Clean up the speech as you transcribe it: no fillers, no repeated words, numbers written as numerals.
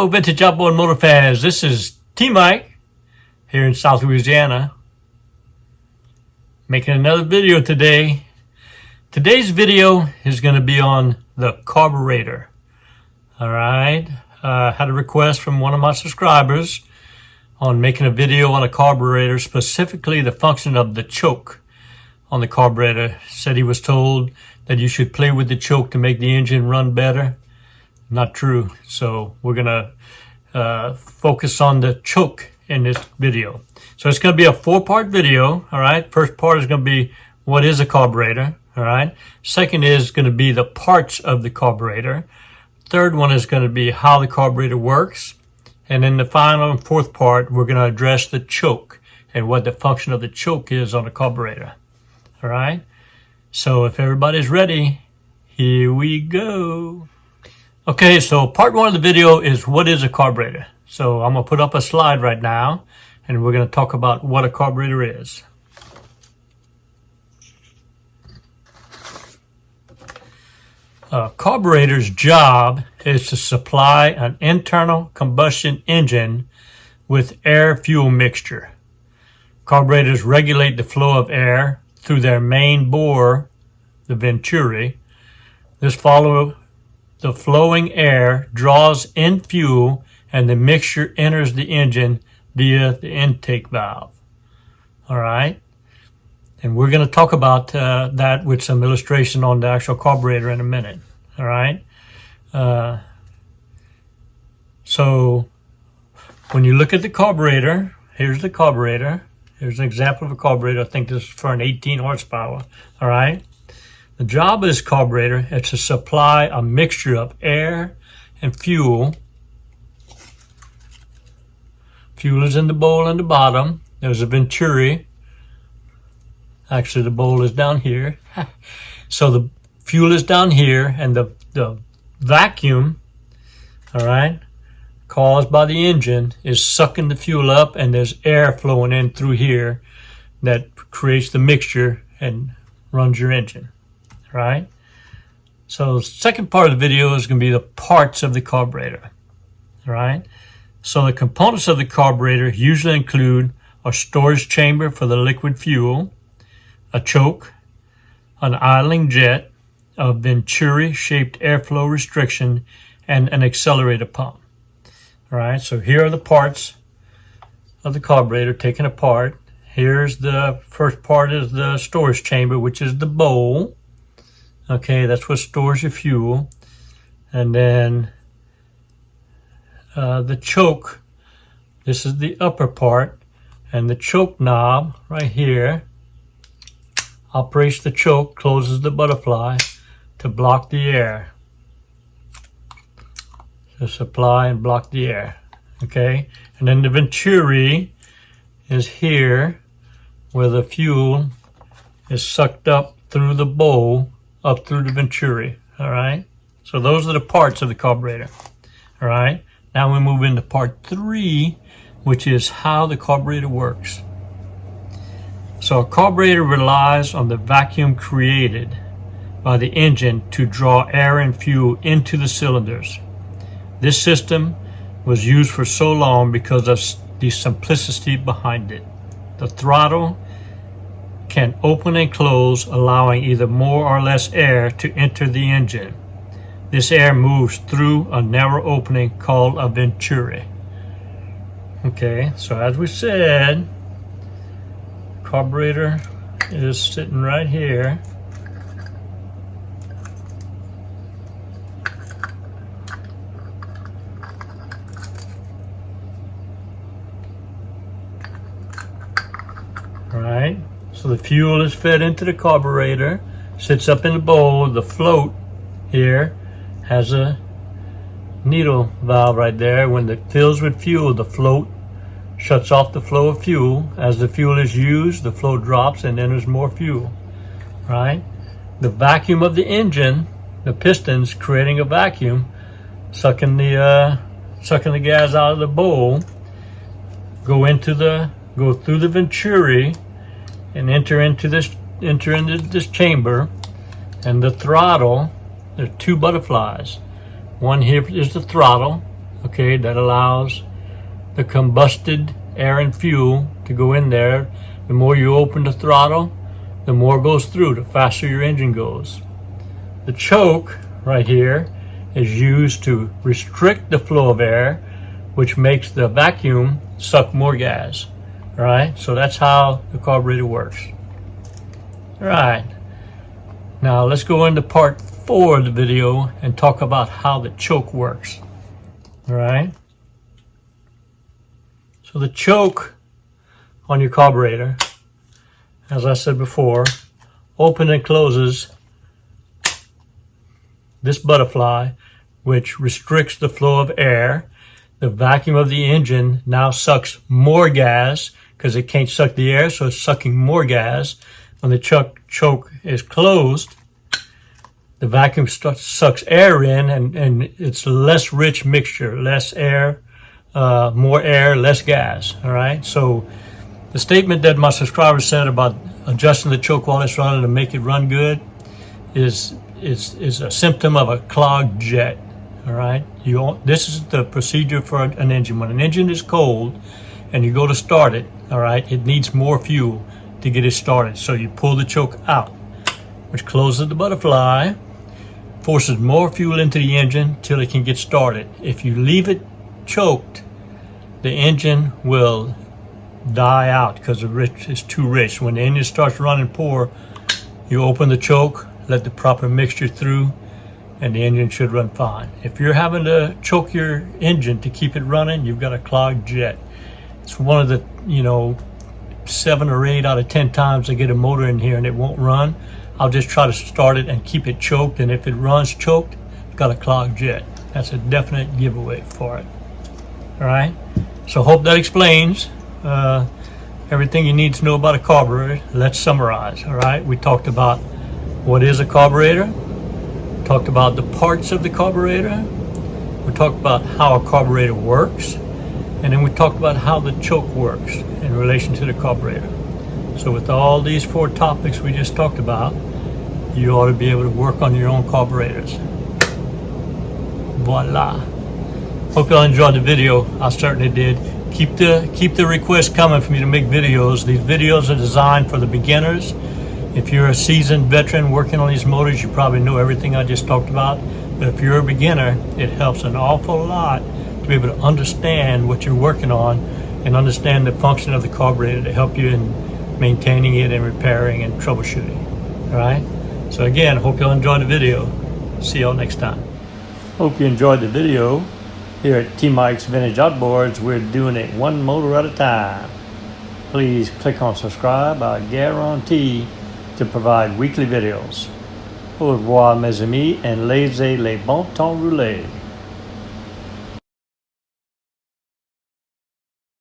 Hello, Vintage Outboard Motor fans. This is T-Mike here in South Louisiana, making another video today. Today's video is going to be on the carburetor. All right, had a request from one of my subscribers on making a video on a carburetor, specifically the function of the choke on the carburetor. Said he was told that you should play with the choke to make the engine run better. Not true. So we're gonna focus on the choke in this video. So it's gonna be a 4-part video. All right, first part is gonna be what is a carburetor. All right, second is gonna be the parts of the carburetor. Third one is gonna be how the carburetor works, and then the final and fourth part we're gonna address the choke and what the function of the choke is on the carburetor. All right, so if everybody's ready, here we go. Okay, so part 1 of the video is what is a carburetor. So I'm going to put up a slide right now, and we're going to talk about what a carburetor is. A carburetor's job is to supply an internal combustion engine with air-fuel mixture. Carburetors regulate the flow of air through their main bore, the venturi. The flowing air draws in fuel and the mixture enters the engine via the intake valve. All right. And we're going to talk about that with some illustration on the actual carburetor in a minute. All right. So when you look at the carburetor, here's the carburetor. Here's an example of a carburetor. I think this is for an 18 horsepower. All right. The job of this carburetor is to supply a mixture of air and fuel. Fuel is in the bowl in the bottom. There's a venturi. Actually, the bowl is down here. So the fuel is down here, and the vacuum, all right, caused by the engine is sucking the fuel up, and there's air flowing in through here that creates the mixture and runs your engine. Right? So the second part of the video is going to be the parts of the carburetor. Right? So the components of the carburetor usually include a storage chamber for the liquid fuel, a choke, an idling jet, a venturi-shaped airflow restriction, and an accelerator pump. All right? So here are the parts of the carburetor taken apart. Here's the first part is the storage chamber, which is the bowl. Okay, that's what stores your fuel. And then the choke, this is the upper part, and the choke knob right here operates the choke, closes the butterfly to block the air, to supply and block the air. Okay, and then the venturi is here where the fuel is sucked up through the bowl up through the venturi. All right, so those are the parts of the carburetor. All right, now we move into part 3, which is how the carburetor works. So a carburetor relies on the vacuum created by the engine to draw air and fuel into the cylinders. This system was used for so long because of the simplicity behind it. The throttle can open and close, allowing either more or less air to enter the engine. This air moves through a narrow opening called a venturi. Okay, so as we said, carburetor is sitting right here. All right. So the fuel is fed into the carburetor, sits up in the bowl. The float here has a needle valve right there. When it fills with fuel, the float shuts off the flow of fuel. As the fuel is used, the flow drops and enters more fuel. Right? The vacuum of the engine, the pistons creating a vacuum, sucking the gas out of the bowl, go through the venturi and enter into this chamber, and the throttle, there are 2 butterflies. One here is the throttle, okay, that allows the combusted air and fuel to go in there. The more you open the throttle, the more goes through, the faster your engine goes. The choke right here is used to restrict the flow of air, which makes the vacuum suck more gas. All right, so that's how the carburetor works. All right, now let's go into part 4 of the video and talk about how the choke works. All right, so the choke on your carburetor, as I said before, opens and closes this butterfly, which restricts the flow of air. The vacuum of the engine now sucks more gas because it can't suck the air, so it's sucking more gas. When the choke is closed, the vacuum sucks air in, and it's less rich mixture, less air, more air, less gas. All right, so the statement that my subscriber said about adjusting the choke while it's running to make it run good is a symptom of a clogged jet. All right, this is the procedure for an engine. When an engine is cold and you go to start it, all right, it needs more fuel to get it started. So you pull the choke out, which closes the butterfly, forces more fuel into the engine till it can get started. If you leave it choked, the engine will die out because it's too rich. When the engine starts running poor, you open the choke, let the proper mixture through, and the engine should run fine. If you're having to choke your engine to keep it running, you've got a clogged jet. It's one of the, 7 or 8 out of 10 times I get a motor in here and it won't run. I'll just try to start it and keep it choked, and if it runs choked, it's got a clogged jet. That's a definite giveaway for it. All right, so hope that explains everything you need to know about a carburetor. Let's summarize. All right, we talked about what is a carburetor, talked about the parts of the carburetor, we talked about how a carburetor works, and then we talked about how the choke works in relation to the carburetor. So with all these 4 topics we just talked about, you ought to be able to work on your own carburetors. Voila. Hope y'all enjoyed the video. I certainly did. Keep the requests coming for me to make videos. These videos are designed for the beginners. If you're a seasoned veteran working on these motors, you probably know everything I just talked about. But if you're a beginner, it helps an awful lot to be able to understand what you're working on and understand the function of the carburetor to help you in maintaining it and repairing and troubleshooting. All right? So again, hope you'll enjoy the video. See y'all next time. Hope you enjoyed the video. Here at T-Mike's Vintage Outboards, we're doing it one motor at a time. Please click on subscribe. I guarantee to provide weekly videos. Au revoir mes amis, and laissez les bon temps rouler.